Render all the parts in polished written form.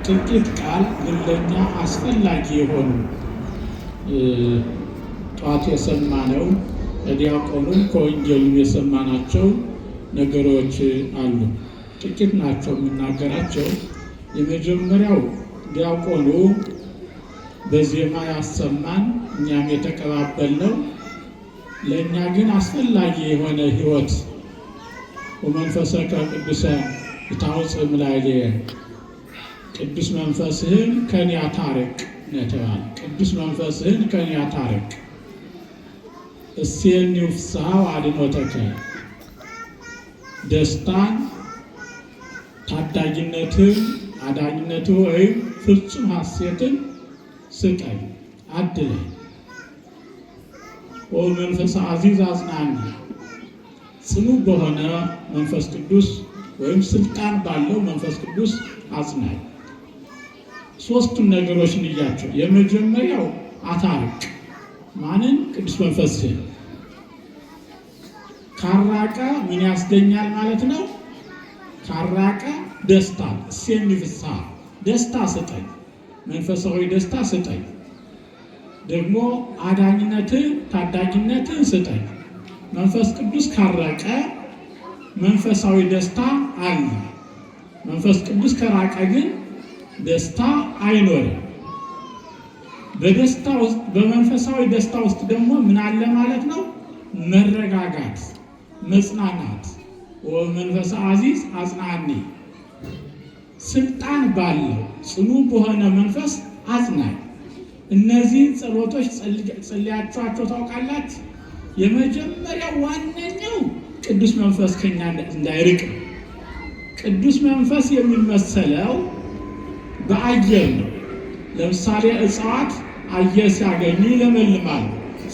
ጥቂት ቃል ግን ለእኛ አስፈላጊ የሆኑ ጠዋት የሰማነው ከዲያቆኑም ከወንጌሉም የሰማናቸው ነገሮች አሉ። ጥቂት ናቸው የምናገራቸው። የመጀመሪያው ዲያቆኑ በዜማ ያሰማን እኛም የተቀባበልነው ለእኛ ግን አስፈላጊ የሆነ ሕይወት ወመንፈሰከ ቅዱሰ ይታወፅእ እምላዕሌየ ቅዱስ መንፈስህን ከኔ አታርቅ ነተባለ። ቅዱስ መንፈስህን ከኔ አታርቅ እሴኒ ፍስሐ ወአድኅኖተከ ደስታን ታዳጊነትን አዳኝነትን ወይም ፍጹም ሐሴትን ስጠኝ አድለኝ። ወመንፈስ አዚዝ አጽናኝ ጽኑ በሆነ መንፈስ ቅዱስ ወይም ስልጣን ባለው መንፈስ ቅዱስ አጽናኝ። ሶስቱን ነገሮች ንያቸው። የመጀመሪያው አታርቅ ማንን? ቅዱስ መንፈስህን። ካራቀ ምን ያስገኛል ማለት ነው? ካራቀ ደስታ እሴኒ ፍስሐ ደስታ ስጠኝ፣ መንፈሳዊ ደስታ ስጠኝ። ደግሞ አዳኝነትን ታዳጊነትን ስጠኝ። መንፈስ ቅዱስ ካራቀ መንፈሳዊ ደስታ አለ። መንፈስ ቅዱስ ከራቀ ግን ደስታ አይኖርም። በደስታ ውስጥ በመንፈሳዊ ደስታ ውስጥ ደግሞ ምን አለ ማለት ነው? መረጋጋት፣ መጽናናት። ወመንፈስ አዚዝ አጽናኒ ስልጣን ባለው ጽኑ በሆነ መንፈስ አጽናኝ። እነዚህን ጸሎቶች ጸልያችኋቸው ታውቃላችሁ? የመጀመሪያው ዋነኛው ቅዱስ መንፈስ ከኛ እንዳይርቅ ነው። ቅዱስ መንፈስ የሚመሰለው በአየር ነው። ለምሳሌ እጽዋት አየር ሲያገኙ ይለመልማሉ።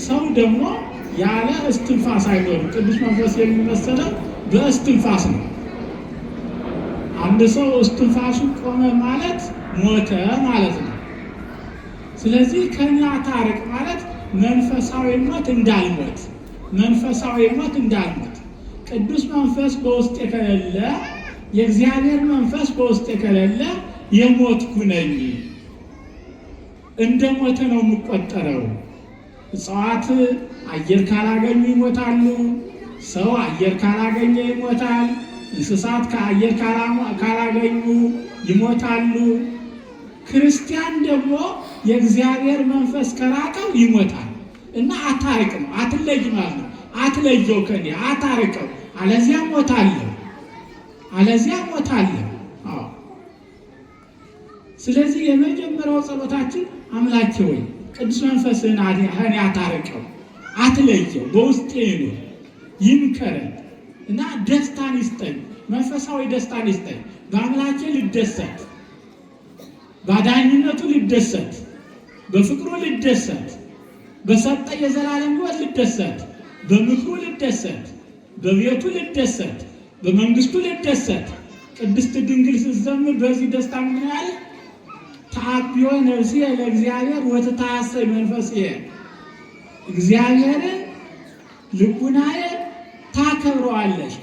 ሰው ደግሞ ያለ እስትንፋስ አይኖርም። ቅዱስ መንፈስ የሚመሰለው በእስትንፋስ ነው። አንድ ሰው እስትንፋሱ ቆመ ማለት ሞተ ማለት ነው። ስለዚህ ከኛ ታርቅ ማለት መንፈሳዊ ሞት እንዳልሞት፣ መንፈሳዊ ሞት እንዳልሞት። ቅዱስ መንፈስ በውስጤ ከሌለ፣ የእግዚአብሔር መንፈስ በውስጤ ከሌለ የሞትኩ ነኝ፣ እንደ ሞተ ነው የምቆጠረው። እጽዋት አየር ካላገኙ ይሞታሉ። ሰው አየር ካላገኘ ይሞታል። እንስሳት ከአየር ካላገኙ ይሞታሉ። ክርስቲያን ደግሞ የእግዚአብሔር መንፈስ ከራቀው ይሞታል። እና አታርቅ ነው፣ አትለይ ማለት ነው። አትለየው ከኔ አታርቀው፣ አለዚያ ሞታለሁ፣ አለዚያ ሞታለሁ። ስለዚህ የመጀመሪያው ጸሎታችን አምላኬ ሆይ ቅዱስ መንፈስህን ከኔ አታርቀው፣ አትለየው፣ በውስጤ ይኑር፣ ይምከረኝ እና ደስታን ይስጠኝ፣ መንፈሳዊ ደስታን ይስጠኝ። በአምላኬ ልደሰት፣ በአዳኝነቱ ልደሰት፣ በፍቅሩ ልደሰት፣ በሰጠ የዘላለም ሕይወት ልደሰት፣ በምክሩ ልደሰት፣ በቤቱ ልደሰት፣ በመንግስቱ ልደሰት። ቅድስት ድንግል ስትዘምር በዚህ ደስታ ምን ያለ ተአብዮ ነፍስየ ለእግዚአብሔር ወትታሰይ መንፈስየ እግዚአብሔርን ልቡናዬ ታከብረዋለሽ፣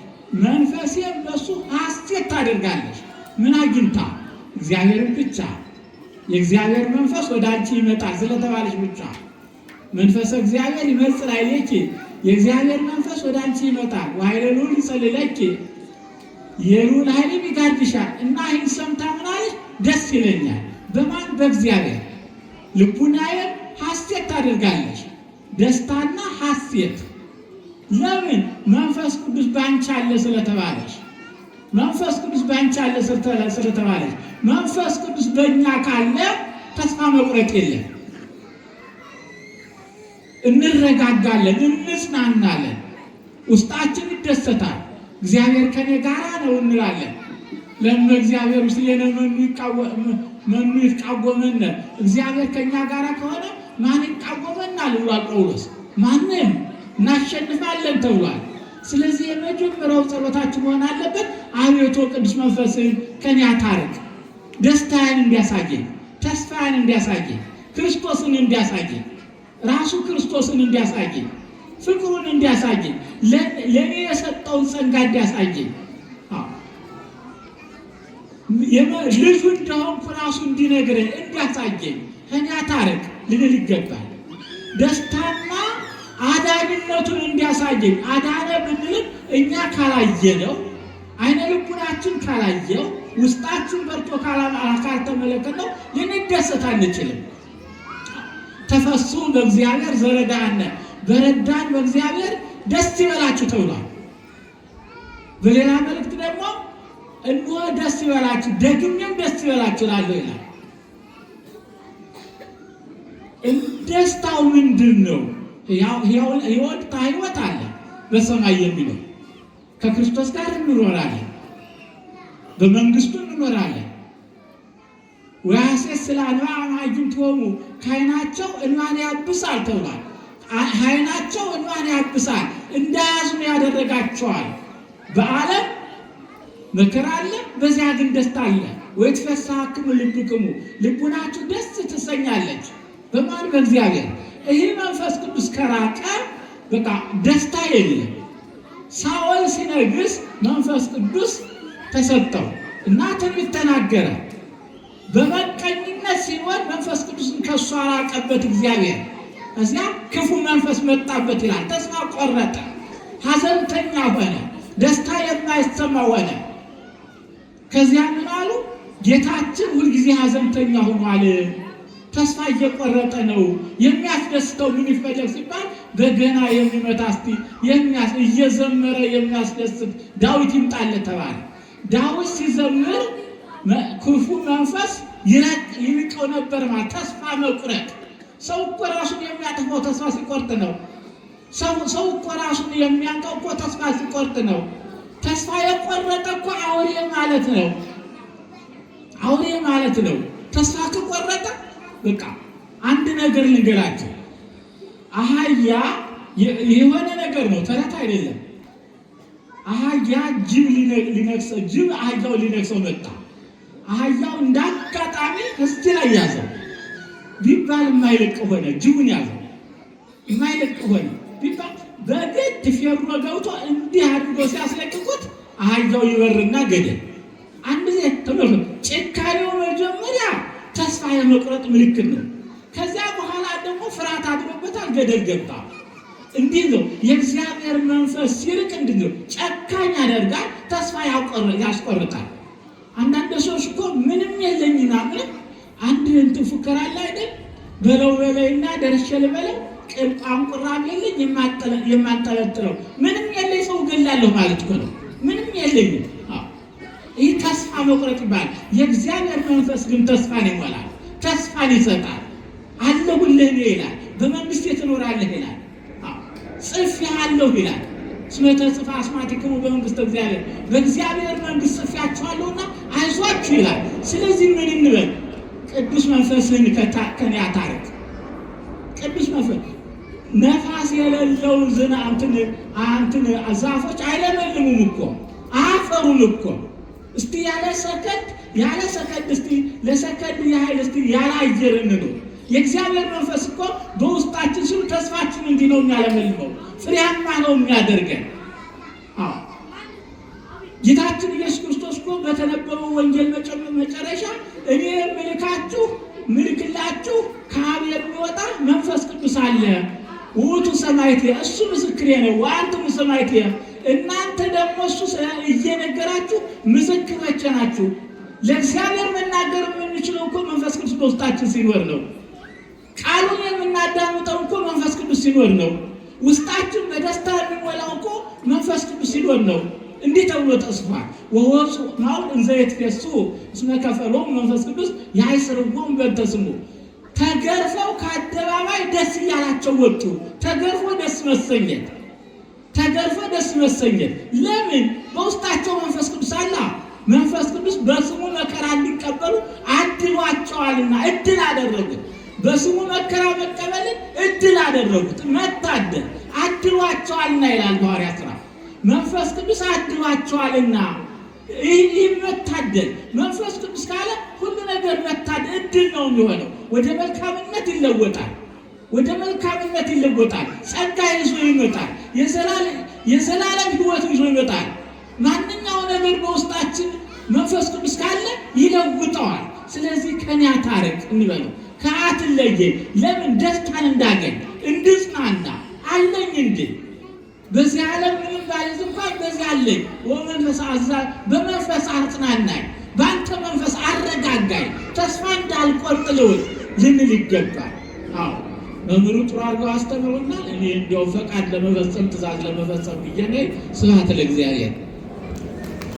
መንፈሴም በሱ ሐሴት ታደርጋለሽ። ምን አግኝታ? እግዚአብሔርን ብቻ። የእግዚአብሔር መንፈስ ወደ አንቺ ይመጣል ስለተባለሽ ብቻ። መንፈሰ እግዚአብሔር ይመጽእ ላዕሌኪ የእግዚአብሔር መንፈስ ወደ አንቺ ይመጣል። ወኃይለ ልዑል ይጸልለኪ የልዑል ኃይልም ይጋርድሻል። እና ይህን ሰምታ ምን አለች? ደስ ይለኛል። በማን? በእግዚአብሔር። ልቡናዬም ሐሴት ታደርጋለች። ደስታና ሐሴት ለምን? መንፈስ ቅዱስ ባንቺ አለ ስለተባለች። መንፈስ ቅዱስ ባንቺ አለ ስለተባለች። መንፈስ ቅዱስ በእኛ ካለ ተስፋ መቁረጥ የለም። እንረጋጋለን፣ እንጽናናለን፣ ውስጣችን ይደሰታል። እግዚአብሔር ከኔ ጋራ ነው እንላለን። ለምን? እግዚአብሔር ውስጥ መኑ ይቃወመን? እግዚአብሔር ከኛ ጋራ ከሆነ ማን ይቃወመናል ብሏል ጳውሎስ። ማንም እናሸንፋለን ተብሏል። ስለዚህ የመጀመሪያው ጸሎታችን መሆን አለበት፣ አቤቱ ቅዱስ መንፈስህን ከኔ አታርቅ፣ ደስታዬን እንዲያሳየኝ፣ ተስፋዬን እንዲያሳየኝ፣ ክርስቶስን እንዲያሳየኝ፣ ራሱ ክርስቶስን እንዲያሳየኝ፣ ፍቅሩን እንዲያሳየኝ፣ ለእኔ የሰጠውን ጸጋ እንዲያሳየኝ። ልጁ እንደሆንኩ ራሱ እንዲነግረኝ እንዲያሳየኝ ከእኔ አታርቅ ልንል ይገባል። ደስታና አዳኝነቱን እንዲያሳየኝ አዳነ ብንልም እኛ ካላየነው አይነ ልቡናችን ካላየው ውስጣችን በርቶ ካልተመለከተው ልንደሰት አንችልም። ተፈሱ በእግዚአብሔር ዘረዳነ በረዳን በእግዚአብሔር ደስ ይበላችሁ ተብሏል። በሌላ መልእክት ደግሞ እንሆ ደስ ይበላችሁ ደግሜም ደስ ይበላችሁ እላለሁ ይላል። ደስታው ምንድን ነው? ሕይወት አለ በሰማይ የሚለው ከክርስቶስ ጋር እንኖራለን፣ በመንግስቱ እንኖራለን። ወያሴስል አንብአ እምአዕይንቲሆሙ ከዓይናቸው እንባን ያብሳል ተብሏል። ዓይናቸው እንባን ያብሳል እንዳያዝኑ ያደረጋቸዋል። በዓለም መከራ አለ፣ በዚያ ግን ደስታ አለ። ወይትፈስሐክሙ ልብክሙ ልቡናችሁ ደስ ትሰኛለች። በማን? በእግዚአብሔር። ይህ መንፈስ ቅዱስ ከራቀ በቃ ደስታ የለም። ሳኦል ሲነግስ መንፈስ ቅዱስ ተሰጠው እና ትንቢት ተናገረ። በመቀኝነት ሲኖር መንፈስ ቅዱስን ከሱ አራቀበት እግዚአብሔር። እዚያ ክፉ መንፈስ መጣበት ይላል። ተስፋ ቆረጠ፣ ሐዘንተኛ ሆነ፣ ደስታ የማይሰማ ሆነ። ከዚያ ምን አሉ? ጌታችን ሁልጊዜ ሐዘንተኛ ሆኗል፣ ተስፋ እየቆረጠ ነው። የሚያስደስተው ምን ይፈለግ ሲባል በገና የሚመታ እስቲ እየዘመረ የሚያስደስት ዳዊት ይምጣለት ተባለ። ዳዊት ሲዘምር ክፉ መንፈስ ይርቀው ነበር ማለት ተስፋ መቁረጥ። ሰው እኮ ራሱን የሚያጠፋው ተስፋ ሲቆርጥ ነው። ሰው እኮ ራሱን የሚያንቀው እኮ ተስፋ ሲቆርጥ ነው። ተስፋ የቆረጠ እኮ አውሬ ማለት ነው። አውሬ ማለት ነው። ተስፋ ከቆረጠ በቃ አንድ ነገር ልንገራችሁ። አህያ የሆነ ነገር ነው፣ ተረት አይደለም። አህያ ጅብ አህያው ሊነክሰው መጣ። አህያው እንዳጋጣሚ እስቲ ላይ ያዘው ቢባል የማይለቅ ሆነ። ጅቡን ያዘው የማይለቅ ሆነ ቢባል በግድ ፌሮ ገብቶ እንዲህ አድርጎ ሲያስለቅቁት አህያው ይበርና ገደል። አንድ ጊዜ ተመልከቱ። ጭካኔው መጀመሪያ ተስፋ የመቁረጥ ምልክት ነው። ከዚያ በኋላ ደግሞ ፍርሃት አድሮበታል፣ ገደል ገባ። እንዲህ ነው የእግዚአብሔር መንፈስ ሲርቅ እንዲህ ነው፣ ጨካኝ ያደርጋል፣ ተስፋ ያስቆርጣል። አንዳንድ ሰዎች እኮ ምንም የለኝና ምንም አንድ እንትን ፉከራ አለ አይደል? በለው በለይና ደርሼ ልበለው ቋንቁራም የለኝ የማንጠለጥለው ምንም የለኝ ሰው ገላለሁ ማለት እኮ ነው። ምንም የለኝም። ይህ ተስፋ መቁረጥ ይባላል። የእግዚአብሔር መንፈስ ግን ተስፋን ይሞላል፣ ተስፋን ይሰጣል። አለሁልህ ይላል፣ በመንግስት ትኖራለህ ይላል፣ ጽፌሃለሁ ይላል። እስመ ተጽሕፈ አስማቲክሙ በመንግስተ እግዚአብሔር፣ በእግዚአብሔር መንግስት ጽፌያችኋለሁና አይዟችሁ ይላል። ስለዚህ ምን እንበል? ቅዱስ መንፈስህን ከኔ አታርቅ። ቅዱስ መንፈስ ነፋስ የሌለው እንትን ዛፎች አይለመልሙም እኮ አያፈሩም እኮ። እስቲ ያለ ሰከንድ እስቲ ለሰከንድ ያህል እስቲ ያለ አየር እንኑር። የእግዚአብሔር መንፈስ እኮ በውስጣችን ሲሉ ተስፋችን እንዲህ ነው የሚያለመልመው፣ ፍሬያማ ነው የሚያደርገን። ጌታችን ኢየሱስ ክርስቶስ እኮ በተነበበው ወንጌል መጨረሻ እኔ ምልክላችሁ ከአብ የሚወጣ መንፈስ ቅዱስ አለ፣ ውእቱ ሰማዕቴ፣ እሱ ምስክሬ ነው። ወአንትሙ ሰማዕቴ፣ እናንተ ደግሞ እሱ እየነገራችሁ ምስክሮቼ ናችሁ። ለእግዚአብሔር መናገር የምንችለው እኮ መንፈስ ቅዱስ በውስጣችን ሲኖር ነው። ቃሉን የምናዳምጠው እኮ መንፈስ ቅዱስ ሲኖር ነው። ውስጣችን በደስታ የሚሞላው እኮ መንፈስ ቅዱስ ሲኖር ነው። እንዲህ ተብሎ ተጽፏል። ወወፁ እማው እንዘ ይትፌስሑ እስመ ከፈሎሙ መንፈስ ቅዱስ ያይስርዎሙ በእንተ ስሙ። ተገርፈው ከአደባባይ ደስ እያላቸው ወጡ። ተገርፎ ደስ መሰኘት። ለምን? በውስጣቸው መንፈስ ቅዱስ አለ። መንፈስ ቅዱስ በስሙ መከራ እንዲቀበሉ አድሏቸዋልና እድል አደረጉት። በስሙ መከራ መቀበልን እድል አደረጉት። መታደል አድሏቸዋልና ይላል ሐዋርያት ሥራ። መንፈስ ቅዱስ አድሏቸዋልና ይህ መታደል መንፈስ ቅዱስ ካለ ሁሉ ነገር መታደል እድል ነው የሚሆነው። ወደ መልካምነት ይለወጣል። ጸጋ ይዞ ይመጣል። የዘላለም ሕይወት ይዞ ይመጣል። ማንኛው ነገር በውስጣችን መንፈስ ቅዱስ ካለ ይለውጠዋል። ስለዚህ ከኔ አታርቅ እንበለው፣ ከአትለየኝ። ለምን? ደስታን እንዳገኝ እንድጽናና አለኝ እንጂ በዚህ ዓለም ምንም ባይዝ እንኳን በዚህ አለኝ። ወመንፈስ አዛ በመንፈስ አጽናናኝ፣ በአንተ መንፈስ አረጋጋኝ፣ ተስፋ እንዳልቆርጥ ልውል ልንል ይገባል። አዎ መምህሩ ጥሩ አድርገው አስተምሮናል። እኔ እንዲያው ፈቃድ ለመፈጸም ትእዛዝ ለመፈጸም ብዬ ነኝ። ስብሐት ለእግዚአብሔር።